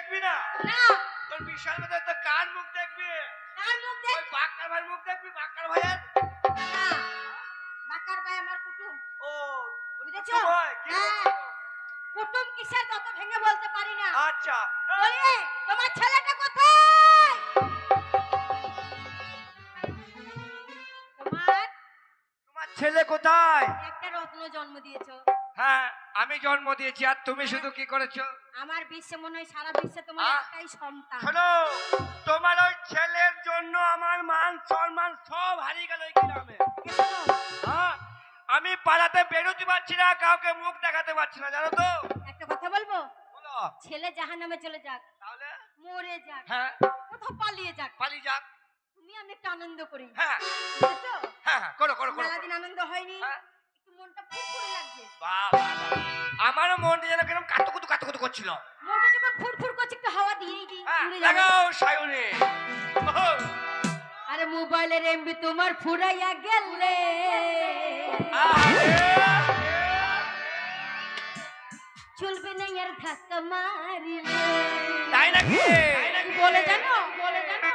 দেখবি না? না তোর বিশাল মতো তো কার মুখ দেখবি? কার মুখ দেখ? ওই বাক্কার ভাইয়ের মুখ দেখবি, বাক্কার ভাইয়ের। না বাকার ভাই আমার কুটুম। ও বুঝেছো? ভাই কি হ্যাঁ কুটুম কিসের তত ভেঙে বলতে পারি না। আচ্ছা বলি তোমার ছেলেটা কোথায়? তোমার ছেলে কোথায়? একটা রত্ন জন্ম দিয়েছো। হ্যাঁ আমি জন্ম দিয়েছি, আর তুমি শুধু কি করেছো? আমার বিশ্বে মনে হয় সারা বিশ্বে তোমার একটাই সন্তান। শোনো, তোমার ওই ছেলের জন্য আমার মান সম্মান সব হারিয়ে গেল এই গ্রামে। হ্যাঁ আমি পাড়াতে বেরোতে পারছি না, কাউকে মুখ দেখাতে পারছি না, জানো তো? একটা কথা বলবো? বলো। ছেলে জাহান্নামে চলে যাক, তাহলে মরে যাক, হ্যাঁ কোথাও পালিয়ে যাক, পালিয়ে যাক। তুমি আমি একটু আনন্দ করি। হ্যাঁ বুঝেছো? হ্যাঁ করো করো করো। সারাদিন আনন্দ হয়নি, হ্যাঁ। একটু মনটা ফুরফুরে লাগছে। বাহ বাহ বাহ। আমারও মনটা যেন কিরকম কাতুকুতু করছিল। মনটা যখন ফুরফুর করছে একটু হাওয়া দিয়েই দিই, হ্যাঁ, উড়ে যাবে। লাগাও সায়নে। আরে মোবাইলের এমবি তোমার ফুরাইয়া গেলে চলবে না আর ধাক্কা মারিলে। তাই নাকি? বলে জানো, বলে জানো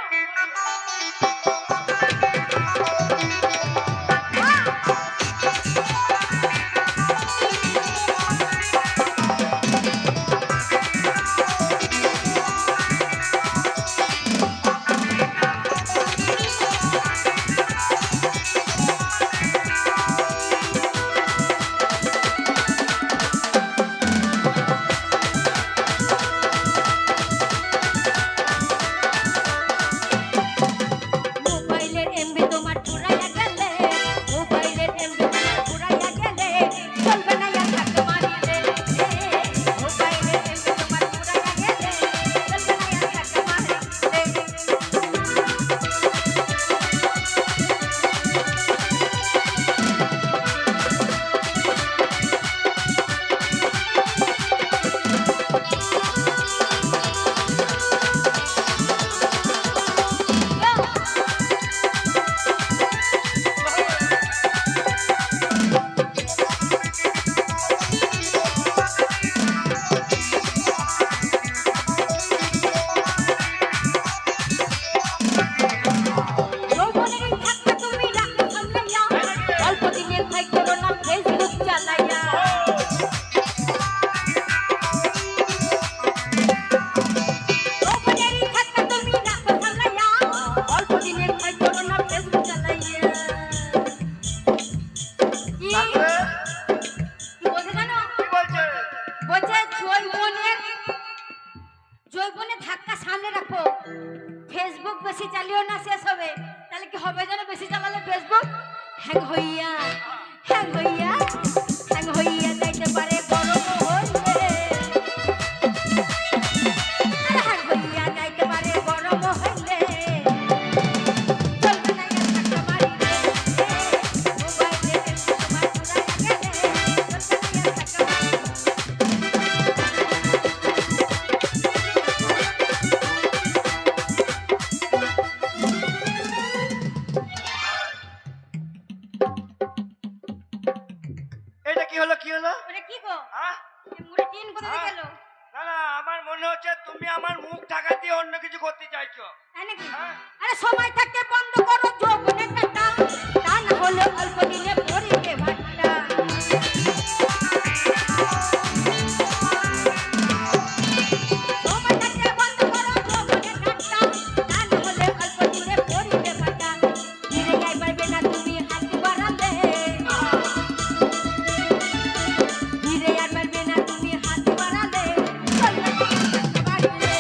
জৈবনে ধাক্কা সামনে রাখো। ফেসবুক বেশি চালিও না, শেষ হবে। তাহলে কি হবে জানো? বেশি চালালে ফেসবুক হ্যাং হইয়া হ্যাং হইয়া হ্যাং হইয়া যাইতে পারে গরম হইলে। হ্যাং হইয়া যাইতে পারে গরম হইলে। চলবে না আর ধাক্কা মারিলে। মোবাইলে তোমার পুরাইয়া গেলে চলবে না আর ধাক্কা মারিলে। এটা কি হলো, কি হলো? ওরে কি গো? হ্যাঁ? এই মুড়ি টিন কোথায় গেল? না না, আমার মনে হচ্ছে তুমি আমার মুখ ঢাকা দিয়ে অন্য কিছু করতে চাইছো। তাই নাকি? হ্যাঁ। আরে সময় থাকতে বন্ধ করো যৌবনের কাটা, তা না হলে অল্প দিনে পড়িবে ভাট্টা। সময় থাকতে বন্ধ করো যৌবনের কাটা, তা না হলে অল্প দিনে পড়িবে ভাট্টা। ধীরে গাই পারবে না তুমি হাত বাড়ালে, ধীরে আর পারবে না তুমি হাত বাড়ালে। চলবে না হাত বাড়িলে।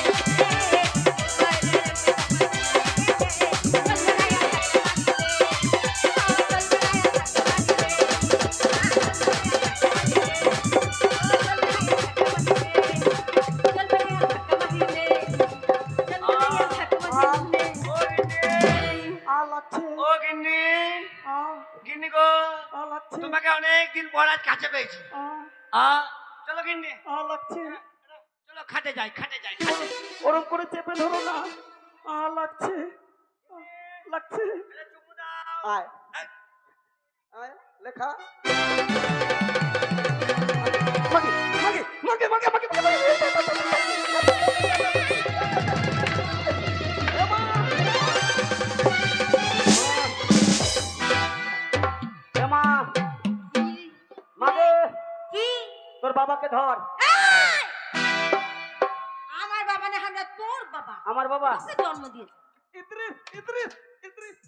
ও গিন্নি, গিন্নি গো, তোমাকে অনেকদিন পর আজ কাছে পেয়েছি। চলো গিন্নি, চলো খাটে যাই, খাটে যাই, খাটে। ওরম করে চেপে ধরো না, লাগছে লাগছে। আরে চুমু দাও। আয় আয় লেখা মাগে মাগে মাগে মাগে মাগে মাগে বাবাকে ধর। এই! আমার বাবা না, আমরা তোর বাবা। আমার বাবা তোকে জন্ম দিয়েছে। ইদ্রিস ইদ্রিস ইদ্রিস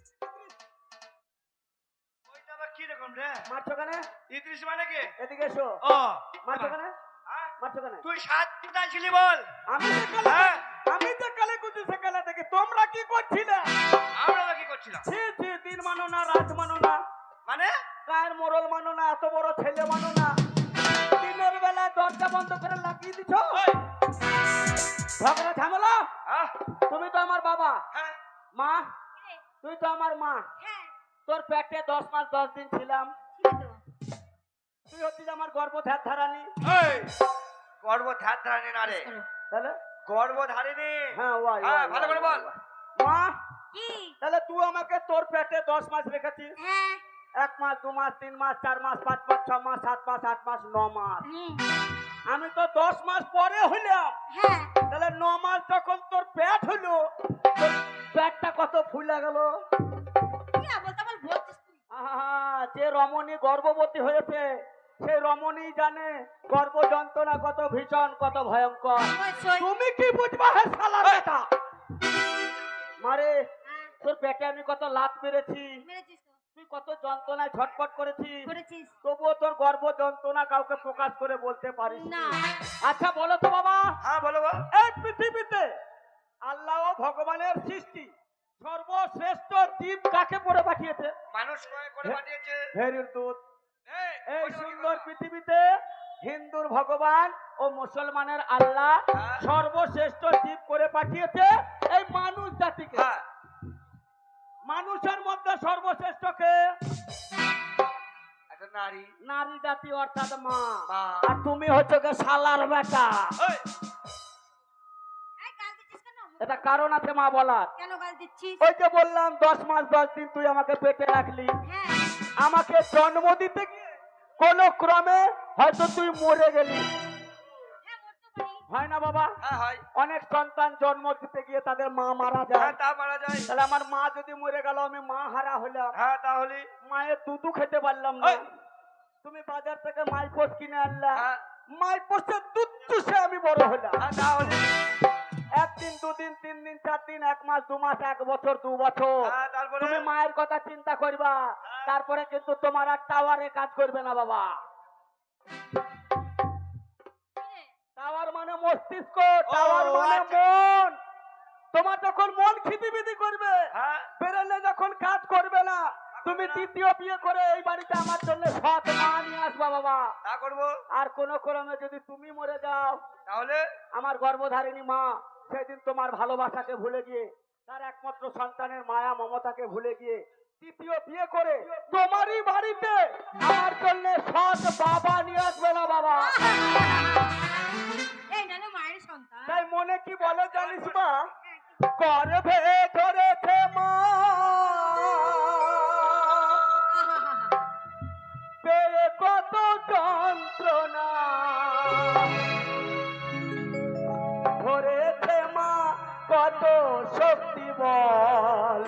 ওইটা আবার কি রকম রে? মারছো কেন? ইদ্রিস মানে কি? এদিকে এসো। ও মারছো কেন? হ্যাঁ? মারছো কেন? তুই 7 কোথায় ছিলি বল? আমি যে কালে হ্যাঁ? আমি যে কালে কুচি সকালে থেকে তোমরা কি করছিলে? আমরা কি করছিলাম? ছি ছি, দিন মানো না, রাত মানো না, মানে কার মোড়ল মানো না, এত বড় ছেলে মানো না, দিনের বেলা দরজা বন্ধ করে লাগিয়ে দিছ। ওই, ঝগড়া ঝামেলা। হ্যাঁ? তুমি তো আমার বাবা, হ্যাঁ? মা রে, তুই তো আমার মা। হ্যাঁ, তোর পেটে 10 মাস 10 দিন ছিলাম। ছিল তো। তুই হচ্ছিস আমার গর্ভধার ধারানি। এই, গর্ভধার ধারণে না রে, তাহলে গর্ভধারিণী। হ্যাঁ ওয়াই হ্যাঁ, ওয়াই, ভালো করে ওয়াই, বল। ওয়াই। মা কি? তাহলে তুই আমাকে তোর পেটে 10 মাস রেখেছিস। হ্যাঁ। 1 মাস 2 মাস 3 মাস 4 মাস 5 মাস 6 মাস 7 মাস 8 মাস 9 মাস। হুম, আমি তো 10 মাস পরে হইলাম। হ্যাঁ। তাহলে 9 মাস যখন তোর পেট হলো, তোর পেটটা কত ফুলে গেল। কি আবল তাবল বলছিস তুই? আহা, যে রমণী গর্ভবতী হয়েছে সেই রমণী জানে গর্ভ যন্ত্রণা কত ভীষণ, কত ভয়ঙ্কর। ওই সই। তুমি কি বুঝবা হে শালার বেটা? মারে হ্যাঁ, তোর পেটে আমি কত লাত মেরেছি, মেরেছিস তো। তুই কত যন্ত্রণায় ছটফট করেছিস, করেছিস। তবুও তোর গর্ভ যন্ত্রণা কাউকে প্রকাশ করে বলতে পারিস না। না। আচ্ছা বলো তো বাবা, হ্যাঁ বলো বল। এই পৃথিবীতে আল্লাহ ও ভগবানের সৃষ্টি সর্বশ্রেষ্ঠ জীব কাকে পরে পাঠিয়েছে? মানুষ করে পাঠিয়েছে। Very good. এই, এই বলো কি সুন্দর কথা? পৃথিবীতে হিন্দুর ভগবান ও মুসলমানের আল্লাহ হ্যাঁ। সর্বশ্রেষ্ঠ জীব করে পাঠিয়েছে এই মানুষ জাতিকে। হ্যাঁ, মানুষের মধ্যে সর্বশ্রেষ্ঠ কে? একটা নারী। নারী জাতি অর্থাৎ মা। মা। আর তুমি হচ্ছে কে শালার বেটা। এই, এই গাল দিচ্ছিস কেন? এটা কারণ আছে মা বলার। কেন গাল দিচ্ছিস? ওই যে বললাম 10 মাস 10 দিন তুই আমাকে পেটে রাখলি। হ্যাঁ। আমাকে জন্ম দিতে গিয়ে কোন ক্রমে হয়তো তুই মরে গেলি। হ্যাঁ, মরতে পারি। হয় না বাবা? হ্যাঁ হয়। অনেক সন্তান জন্ম দিতে গিয়ে তাদের মা মারা হ্যাঁ, যায়। তা মারা যায়। তাহলে আমার মা যদি মরে গেল, আমি মা হারা হলাম, হ্যাঁ, তাহলে মায়ের দুধু খেতে পারলাম না। ওই। তুমি বাজার থেকে মাইপোস কিনে আনলা, হ্যাঁ, মাইপোসের দুধ চুষে আমি বড় হলাম। হ্যাঁ, তাহলে 1 দিন 2 দিন 3 দিন 4 দিন 1 মাস 2 মাস 1 বছর 2 বছর হ্যাঁ, তারপরে তুমি মায়ের কথা চিন্তা করবা। তারপরে কিন্তু তোমার আর টাওয়ারে কাজ করবে না বাবা। টাওয়ার মানে মস্তিষ্ক, টাওয়ার মানে আচ্ছা। মন। তোমার যখন মন খিদিবিদি করবে, হ্যাঁ, বেরেলে যখন কাজ করবে না, তুমি না। তৃতীয় বিয়ে করে এই বাড়িতে আমার জন্য সৎ মা নিয়ে আসবা বাবা। তা করবো। আর কোন ক্রমে যদি তুমি মরে যাও, তাহলে আমার গর্ভধারিণী মা সেদিন তোমার ভালোবাসাকে ভুলে গিয়ে, তার একমাত্র সন্তানের মায়া মমতাকে ভুলে গিয়ে তৃতীয় বিয়ে করে তোমারই বাড়িতে আমার জন্য সৎ বাবা নিয়ে আসবে না বাবা। এই নালে মায়ের সন্তান। তাই মনে কি বলে জানিস মা? হ্যাঁ, গর্ভে ধরেছে মা, পেয়ে কত যন্ত্রণা, ধরেছে মা কত শক্তি বল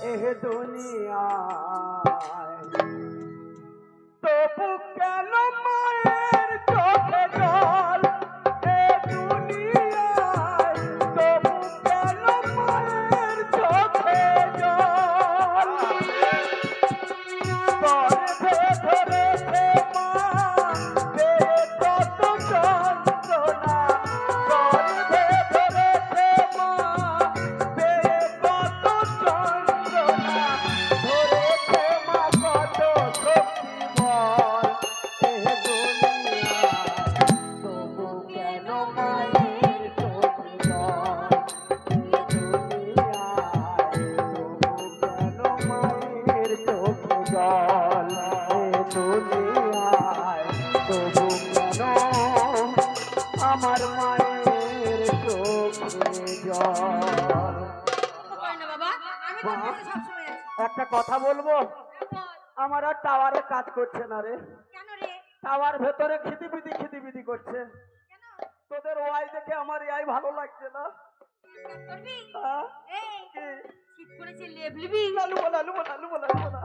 এহ দুনিয়ায়, তবু কেন মায়ের চোখে জল এ দুনিয়ায়, তবু কেন মায়ের চোখে জল। গর্ভে ধরেছে মা, পেয়ে কত যন্ত্রণা, গর্ভে ধরেছে মা, পেয়ে কত যন্ত্রণা, ধরেছে মা কত শক্তি বল এ দুনিয়ায়, তবু কেন মায়ের চোখে জল এ দুনিয়ায়, তবু কেন মায়ের চোখে জল এ দুনিয়ায়, তবু কেন আমার মায়ের চোখে জল। করে না বাবা, আমি তোর কাছে সবসময় আছি। একটা কথা বলবো, বল, আমার আর টাওয়ারে কাজ করছে না রে। কেন রে? টাওয়ার ভেতরে খিদিবিদি করছে। কেন? তোদের ওয়াই দেখে আমার ইয়াই ভালো লাগছে না। কাজ করবি? হ্যাঁ? এই, কি? শীত পড়েছে, লেপ নিবি? লালু বলা, লালু বলা, লালু বলা, লালু বলা।